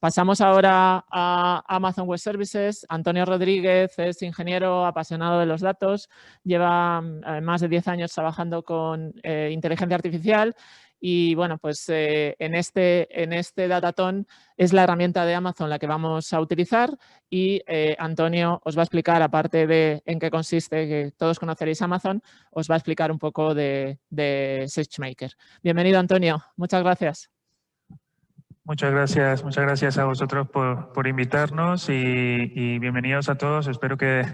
Pasamos ahora a Amazon Web Services. Antonio Rodríguez es ingeniero apasionado de los datos, lleva más de 10 años trabajando con inteligencia artificial y, bueno, pues en este Datathon es la herramienta de Amazon la que vamos a utilizar y Antonio os va a explicar, aparte de en qué consiste, que todos conoceréis Amazon, os va a explicar un poco de SageMaker. Bienvenido, Antonio. Muchas gracias. Muchas gracias a vosotros por invitarnos y bienvenidos a todos. Espero que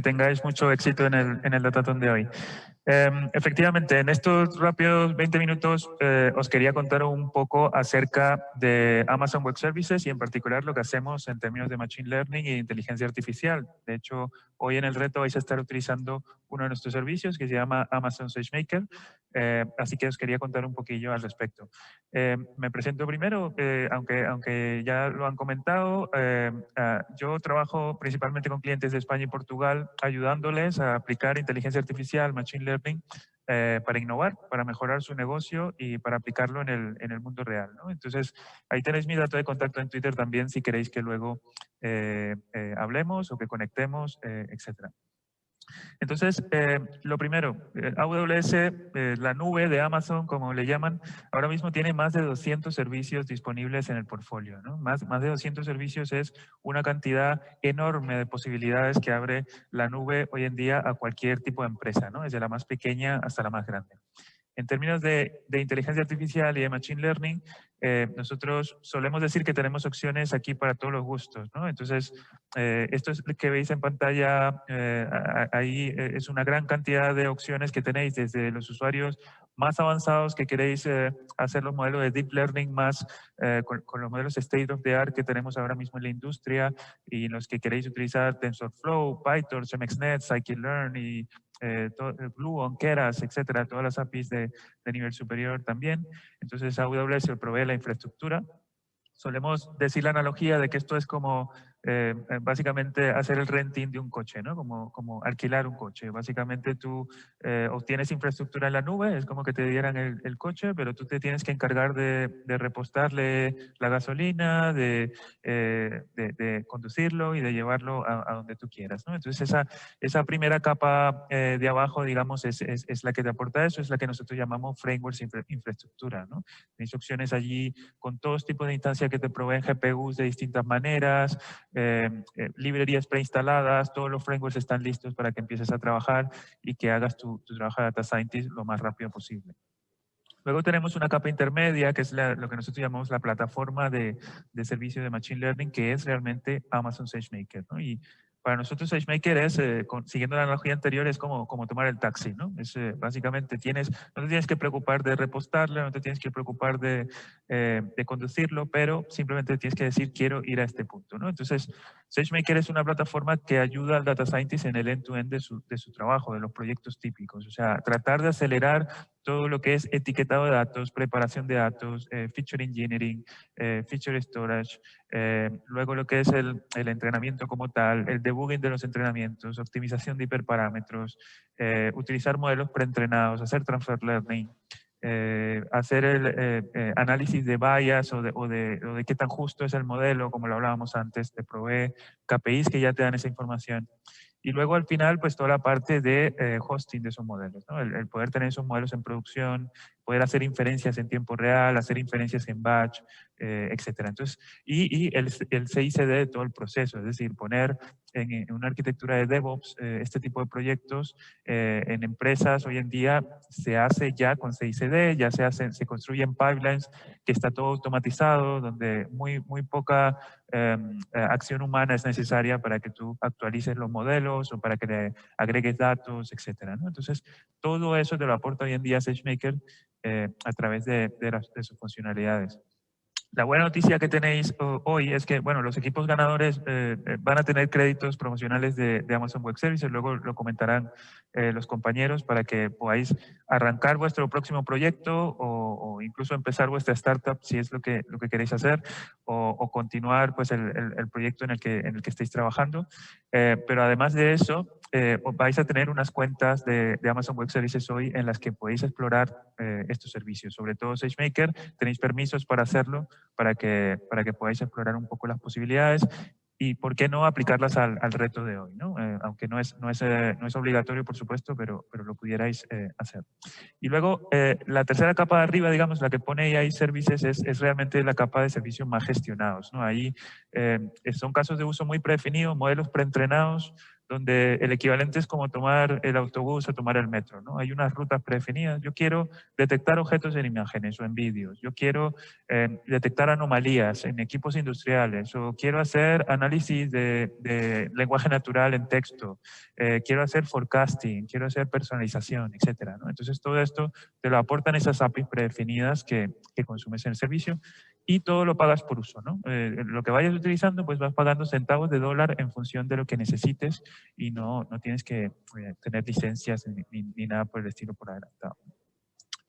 tengáis mucho éxito en el Datathon de hoy. Efectivamente, en estos rápidos 20 minutos os quería contar un poco acerca de Amazon Web Services y en particular lo que hacemos en términos de Machine Learning e inteligencia artificial. De hecho, hoy en el reto vais a estar utilizando uno de nuestros servicios que se llama Amazon SageMaker, así que os quería contar un poquillo al respecto. Me presento primero, aunque ya lo han comentado, yo trabajo principalmente con clientes de España y Portugal ayudándoles a aplicar inteligencia artificial, Machine Learning, para innovar, para mejorar su negocio y para aplicarlo en el mundo real, ¿no? Entonces, ahí tenéis mi dato de contacto en Twitter también si queréis que luego hablemos o que conectemos, etcétera. Entonces, lo primero, AWS, la nube de Amazon, como le llaman, ahora mismo tiene más de 200 servicios disponibles en el portfolio, ¿no? Más de 200 servicios es una cantidad enorme de posibilidades que abre la nube hoy en día a cualquier tipo de empresa, ¿no? Desde la más pequeña hasta la más grande. En términos de inteligencia artificial y de machine learning, nosotros solemos decir que tenemos opciones aquí para todos los gustos, ¿no? Entonces, esto es lo que veis en pantalla, ahí es una gran cantidad de opciones que tenéis desde los usuarios más avanzados que queréis hacer los modelos de deep learning más con los modelos state of the art que tenemos ahora mismo en la industria y los que queréis utilizar TensorFlow, PyTorch, MXNet, Scikit-learn y Gluon, Keras, etcétera, todas las APIs de nivel superior también. Entonces AWS provee la infraestructura. Solemos decir la analogía de que esto es como básicamente hacer el renting de un coche, ¿no? Como alquilar un coche. Básicamente tú obtienes infraestructura en la nube, es como que te dieran el coche, pero tú te tienes que encargar de repostarle la gasolina, de conducirlo y de llevarlo a donde tú quieras, ¿no? Entonces esa primera capa de abajo, digamos, es la que te aporta eso, es la que nosotros llamamos frameworks infraestructura, ¿no? Tienes opciones allí con todos tipos de instancias que te proveen GPUs de distintas maneras, librerías preinstaladas, todos los frameworks están listos para que empieces a trabajar y que hagas tu trabajo de Data Scientist lo más rápido posible. Luego tenemos una capa intermedia, que es lo que nosotros llamamos la plataforma de servicio de Machine Learning, que es realmente Amazon SageMaker, ¿no? Y para nosotros SageMaker es, siguiendo la analogía anterior, es como tomar el taxi, ¿no? Es, básicamente no te tienes que preocupar de repostarlo, no te tienes que preocupar de conducirlo, pero simplemente tienes que decir quiero ir a este punto, ¿no? Entonces, SageMaker es una plataforma que ayuda al Data Scientist en el end-to-end de su trabajo, de los proyectos típicos. O sea, tratar de acelerar todo lo que es etiquetado de datos, preparación de datos, feature engineering, feature storage, luego lo que es el entrenamiento como tal, el debugging de los entrenamientos, optimización de hiperparámetros, utilizar modelos preentrenados, hacer transfer learning, hacer el análisis de bias o de qué tan justo es el modelo, como lo hablábamos antes, te provee KPIs que ya te dan esa información. Y luego al final, pues toda la parte de hosting de esos modelos, ¿no? El poder tener esos modelos en producción, poder hacer inferencias en tiempo real, hacer inferencias en batch, etcétera. Entonces, y el CICD de todo el proceso, es decir, poner en una arquitectura de DevOps este tipo de proyectos en empresas hoy en día se hace ya con CICD, ya se construyen pipelines que está todo automatizado, donde muy poca acción humana es necesaria para que tú actualices los modelos o para que le agregues datos, etcétera, ¿no? Entonces, todo eso te lo aporta hoy en día SageMaker a través de sus funcionalidades. La buena noticia que tenéis hoy es que, bueno, los equipos ganadores van a tener créditos promocionales de Amazon Web Services, luego lo comentarán los compañeros para que podáis arrancar vuestro próximo proyecto o incluso empezar vuestra startup si es lo que queréis hacer o continuar pues el proyecto en el que estéis trabajando. Pero además de eso, vais a tener unas cuentas de Amazon Web Services hoy en las que podéis explorar estos servicios, sobre todo SageMaker, tenéis permisos para hacerlo para que podáis explorar un poco las posibilidades y por qué no aplicarlas al reto de hoy, ¿no? Aunque no es obligatorio, por supuesto, pero lo pudierais hacer. Y luego, la tercera capa de arriba, digamos, la que pone AI Services es realmente la capa de servicios más gestionados, ¿no? Ahí son casos de uso muy predefinidos, modelos preentrenados, donde el equivalente es como tomar el autobús o tomar el metro, ¿no? Hay unas rutas predefinidas. Yo quiero detectar objetos en imágenes o en vídeos. Yo quiero detectar anomalías en equipos industriales o quiero hacer análisis de lenguaje natural en texto. Quiero hacer forecasting, quiero hacer personalización, etcétera, ¿no? Entonces, todo esto te lo aportan esas APIs predefinidas que consumes en el servicio y todo lo pagas por uso, ¿no? Lo que vayas utilizando, pues vas pagando centavos de dólar en función de lo que necesites y no tienes que tener licencias ni nada por el estilo por adelantado.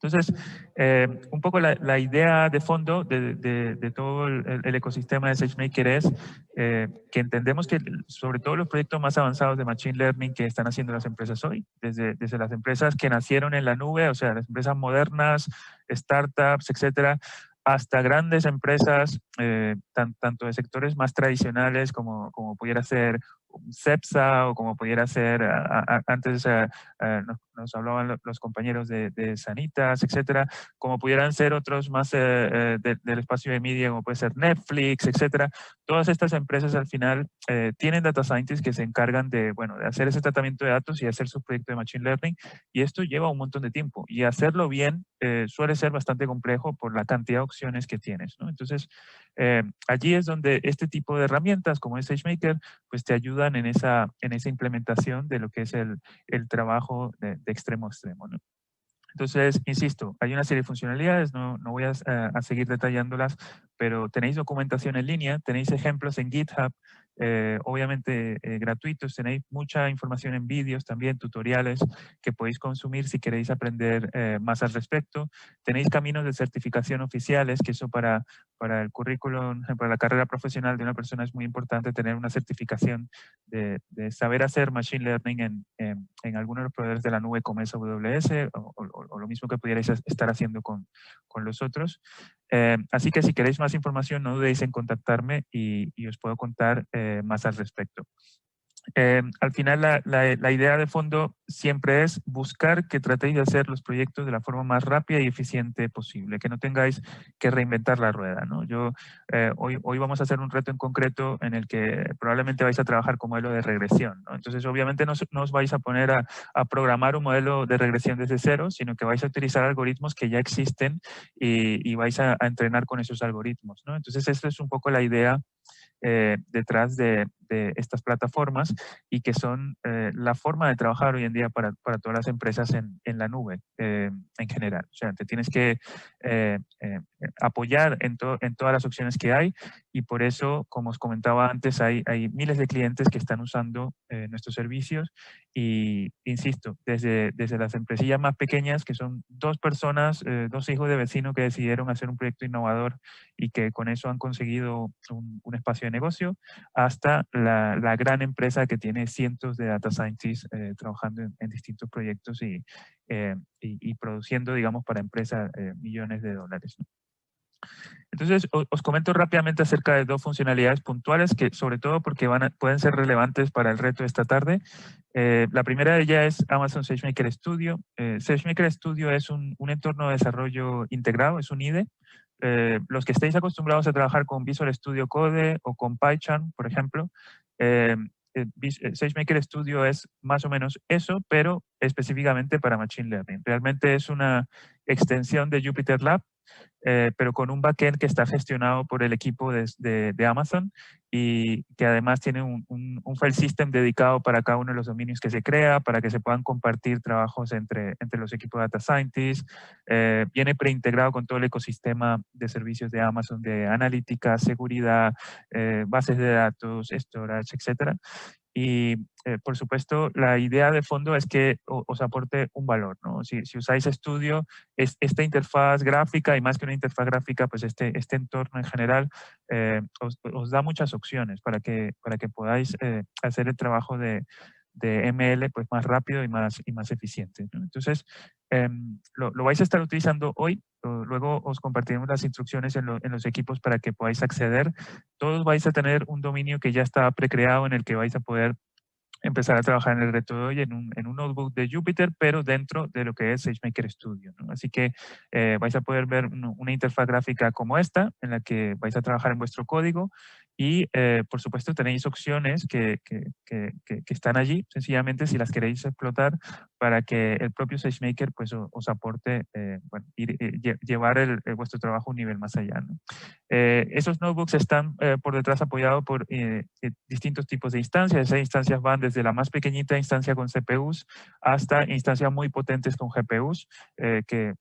Entonces, un poco la idea de fondo de todo el ecosistema de SageMaker es que entendemos que sobre todo los proyectos más avanzados de Machine Learning que están haciendo las empresas hoy, desde las empresas que nacieron en la nube, o sea, las empresas modernas, startups, etcétera, hasta grandes empresas, tanto de sectores más tradicionales como pudiera ser Cepsa o como pudiera ser, antes nos hablaban los compañeros de Sanitas, etcétera, como pudieran ser otros más del espacio de media, como puede ser Netflix, etcétera. Todas estas empresas al final tienen data scientists que se encargan de hacer ese tratamiento de datos y hacer su proyecto de Machine Learning, y esto lleva un montón de tiempo, y hacerlo bien suele ser bastante complejo por la cantidad de opciones que tienes, ¿no? Entonces, allí es donde este tipo de herramientas como es SageMaker, pues te ayudan en esa implementación de lo que es el trabajo de extremo a extremo, ¿no? Entonces, insisto, hay una serie de funcionalidades, no voy a seguir detallándolas, pero tenéis documentación en línea, tenéis ejemplos en GitHub, obviamente gratuitos, tenéis mucha información en vídeos, también tutoriales que podéis consumir si queréis aprender más al respecto. Tenéis caminos de certificación oficiales, que eso para el currículum, para la carrera profesional de una persona es muy importante tener una certificación de saber hacer Machine Learning en algunos de los proveedores de la nube como es AWS o lo mismo que pudierais estar haciendo con los otros. Así que si queréis más información, no dudéis en contactarme y os puedo contar más al respecto. Al final, la idea de fondo siempre es buscar que tratéis de hacer los proyectos de la forma más rápida y eficiente posible, que no tengáis que reinventar la rueda, ¿no? Hoy vamos a hacer un reto en concreto en el que probablemente vais a trabajar con modelo de regresión, ¿no? Entonces, obviamente no os vais a poner a programar un modelo de regresión desde cero, sino que vais a utilizar algoritmos que ya existen y vais a entrenar con esos algoritmos, ¿no? Entonces, esta es un poco la idea detrás de estas plataformas y que son la forma de trabajar hoy en día para todas las empresas en la nube en general. O sea, te tienes que apoyar en todas las opciones que hay y por eso, como os comentaba antes, hay miles de clientes que están usando nuestros servicios y, insisto, desde las empresillas más pequeñas, que son 2 personas, 2 hijos de vecino que decidieron hacer un proyecto innovador y que con eso han conseguido un espacio de negocio, hasta la gran empresa que tiene cientos de data scientists trabajando en distintos proyectos y produciendo, digamos, para empresas millones de dólares, ¿no? Entonces, os comento rápidamente acerca de 2 funcionalidades puntuales que, sobre todo porque pueden ser relevantes para el reto de esta tarde. La primera de ellas es Amazon SageMaker Studio. SageMaker Studio es un entorno de desarrollo integrado, es un IDE. Los que estéis acostumbrados a trabajar con Visual Studio Code o con PyCharm, por ejemplo, SageMaker Studio es más o menos eso, pero específicamente para Machine Learning. Realmente es una extensión de JupyterLab, pero con un backend que está gestionado por el equipo de Amazon y que además tiene un file system dedicado para cada uno de los dominios que se crea, para que se puedan compartir trabajos entre los equipos de Data Scientists. Viene preintegrado con todo el ecosistema de servicios de Amazon de analítica, seguridad, bases de datos, storage, etcétera. Y, por supuesto, la idea de fondo es que os aporte un valor, ¿no? Si usáis Studio, esta interfaz gráfica, y más que una interfaz gráfica, pues este entorno en general os da muchas opciones para que podáis hacer el trabajo de ML pues, más rápido y más eficiente, ¿no? Entonces, lo vais a estar utilizando hoy luego os compartiremos las instrucciones en los equipos para que podáis acceder. Todos vais a tener un dominio que ya está precreado en el que vais a poder empezar a trabajar en el reto de hoy en un notebook de Jupyter, pero dentro de lo que es SageMaker Studio, ¿no? Así que vais a poder ver una interfaz gráfica como esta, en la que vais a trabajar en vuestro código y, por supuesto, tenéis opciones que están allí, sencillamente si las queréis explotar para que el propio SageMaker pues, os aporte, llevar vuestro trabajo a un nivel más allá, ¿no? Esos notebooks están por detrás apoyados por distintos tipos de instancias. Esas instancias van desde la más pequeñita instancia con CPUs hasta instancias muy potentes con GPUs que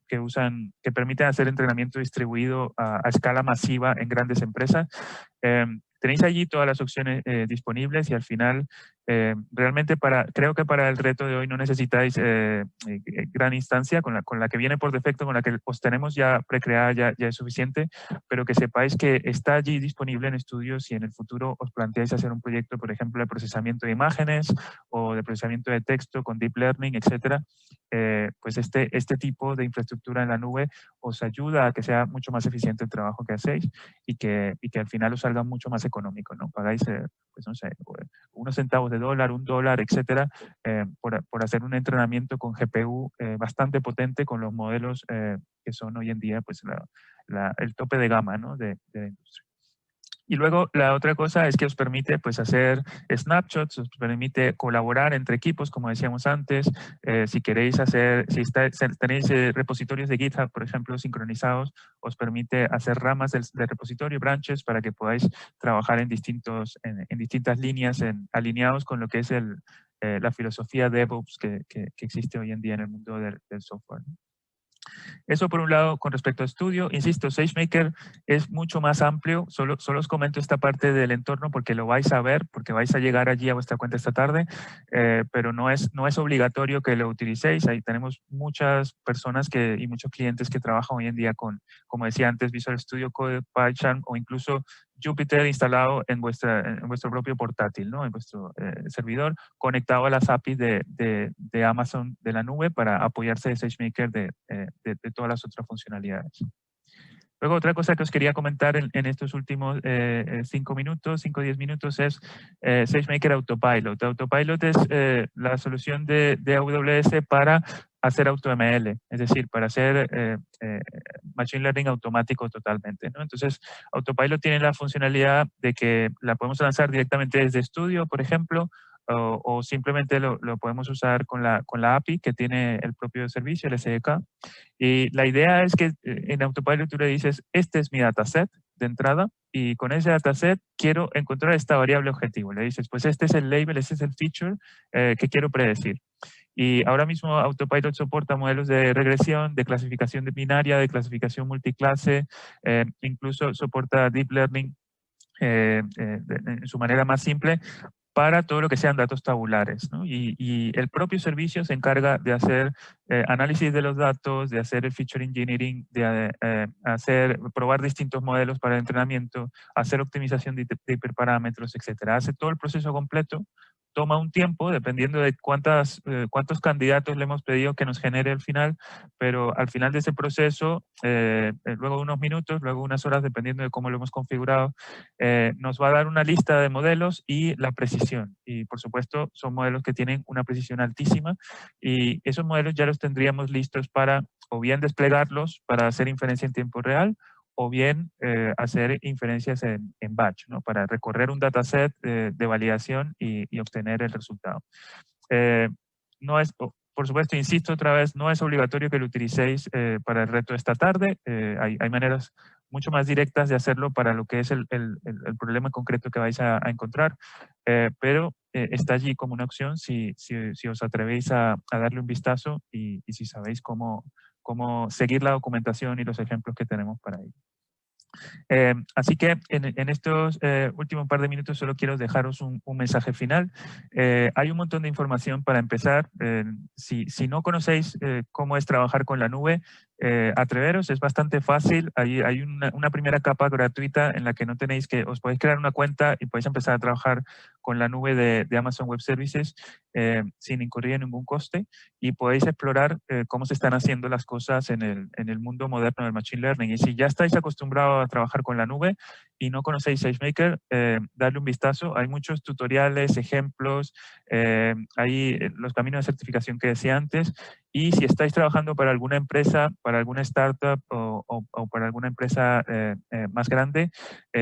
permiten hacer entrenamiento distribuido a escala masiva en grandes empresas. Tenéis allí todas las opciones disponibles y al final realmente creo que para el reto de hoy no necesitáis gran instancia, con la que viene por defecto, con la que os tenemos ya precreada ya es suficiente, pero que sepáis que está allí disponible en estudios si en el futuro os planteáis hacer un proyecto, por ejemplo, de procesamiento de imágenes o de procesamiento de texto con Deep Learning, etcétera. Pues este tipo de infraestructura en la nube os ayuda a que sea mucho más eficiente el trabajo que hacéis y que al final os salga mucho más económico, ¿no? Pagáis, pues no sé, unos centavos de dólar, $1, etcétera, por hacer un entrenamiento con GPU bastante potente con los modelos que son hoy en día pues el tope de gama, ¿no? de la industria. Y luego la otra cosa es que os permite pues, hacer snapshots, os permite colaborar entre equipos, como decíamos antes. Si queréis tenéis repositorios de GitHub, por ejemplo, sincronizados, os permite hacer ramas del repositorio, branches, para que podáis trabajar en distintas líneas alineados con lo que es la filosofía DevOps que existe hoy en día en el mundo del software. Eso por un lado con respecto a estudio. Insisto, SageMaker es mucho más amplio. Solo os comento esta parte del entorno porque lo vais a ver, porque vais a llegar allí a vuestra cuenta esta tarde, pero no es obligatorio que lo utilicéis. Ahí tenemos muchas personas y muchos clientes que trabajan hoy en día con, como decía antes, Visual Studio Code, PyCharm o incluso Jupyter instalado en vuestro propio portátil, ¿no? En vuestro servidor, conectado a las APIs de Amazon de la nube para apoyarse de SageMaker de todas las otras funcionalidades. Luego, otra cosa que os quería comentar en estos últimos 5 o 10 minutos es SageMaker Autopilot. Autopilot es la solución de AWS para hacer AutoML, es decir, para hacer Machine Learning automático totalmente, ¿no? Entonces, Autopilot tiene la funcionalidad de que la podemos lanzar directamente desde Studio, por ejemplo, o simplemente lo podemos usar con la API que tiene el propio servicio, el SDK. Y la idea es que en Autopilot tú le dices, este es mi dataset de entrada y con ese dataset quiero encontrar esta variable objetivo. Le dices, pues este es el label, este es el feature que quiero predecir. Y ahora mismo Autopilot soporta modelos de regresión, de clasificación binaria, de clasificación multiclase, incluso soporta Deep Learning en su manera más simple para todo lo que sean datos tabulares, ¿no? Y el propio servicio se encarga de hacer análisis de los datos, de hacer el feature engineering, de probar distintos modelos para el entrenamiento, hacer optimización de hiperparámetros, etcétera. Hace todo el proceso completo. Toma un tiempo, dependiendo de cuántos candidatos le hemos pedido que nos genere al final, pero al final de ese proceso, luego de unos minutos, luego unas horas, dependiendo de cómo lo hemos configurado, nos va a dar una lista de modelos y la precisión. Y por supuesto, son modelos que tienen una precisión altísima y esos modelos ya los tendríamos listos para o bien desplegarlos para hacer inferencia en tiempo real o bien hacer inferencias en batch, ¿no? Para recorrer un dataset de validación y obtener el resultado. No es, por supuesto, insisto otra vez, no es obligatorio que lo utilicéis para el reto de esta tarde. Hay maneras mucho más directas de hacerlo para lo que es el problema concreto que vais a encontrar, pero está allí como una opción si os atrevéis a darle un vistazo y si sabéis cómo seguir la documentación y los ejemplos que tenemos para ello. Así que en estos últimos par de minutos solo quiero dejaros un mensaje final. Hay un montón de información para empezar. Si no conocéis cómo es trabajar con la nube, atreveros, es bastante fácil. Hay una primera capa gratuita en la que no tenéis que, os podéis crear una cuenta y podéis empezar a trabajar con la nube de Amazon Web Services sin incurrir en ningún coste, y podéis explorar cómo se están haciendo las cosas en el mundo moderno del Machine Learning. Y si ya estáis acostumbrados a trabajar con la nube y no conocéis SageMaker, darle un vistazo. Hay muchos tutoriales, ejemplos, hay los caminos de certificación que decía antes. Y si estáis trabajando para alguna empresa, para alguna startup o para alguna empresa más grande,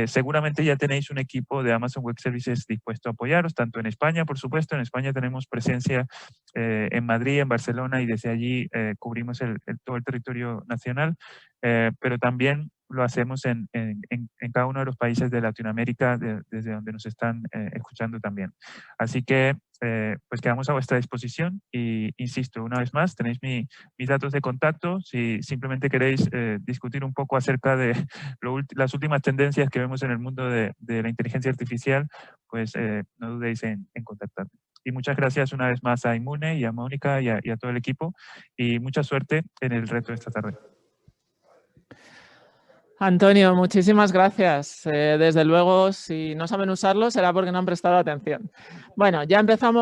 seguramente ya tenéis un equipo de Amazon Web Services dispuesto a apoyaros, tanto en España, por supuesto. En España tenemos presencia en Madrid, en Barcelona, y desde allí cubrimos todo el territorio nacional, pero también lo hacemos en cada uno de los países de Latinoamérica, desde donde nos están escuchando también. Así que pues quedamos a vuestra disposición y, insisto, una vez más, tenéis mis datos de contacto. Si simplemente queréis discutir un poco acerca de las últimas tendencias que vemos en el mundo de la inteligencia artificial, pues no dudéis en contactarme. Y muchas gracias una vez más a Inmune y a Mónica y a todo el equipo, y mucha suerte en el reto de esta tarde. Antonio, muchísimas gracias. Desde luego, si no saben usarlo, será porque no han prestado atención. Bueno, ya empezamos.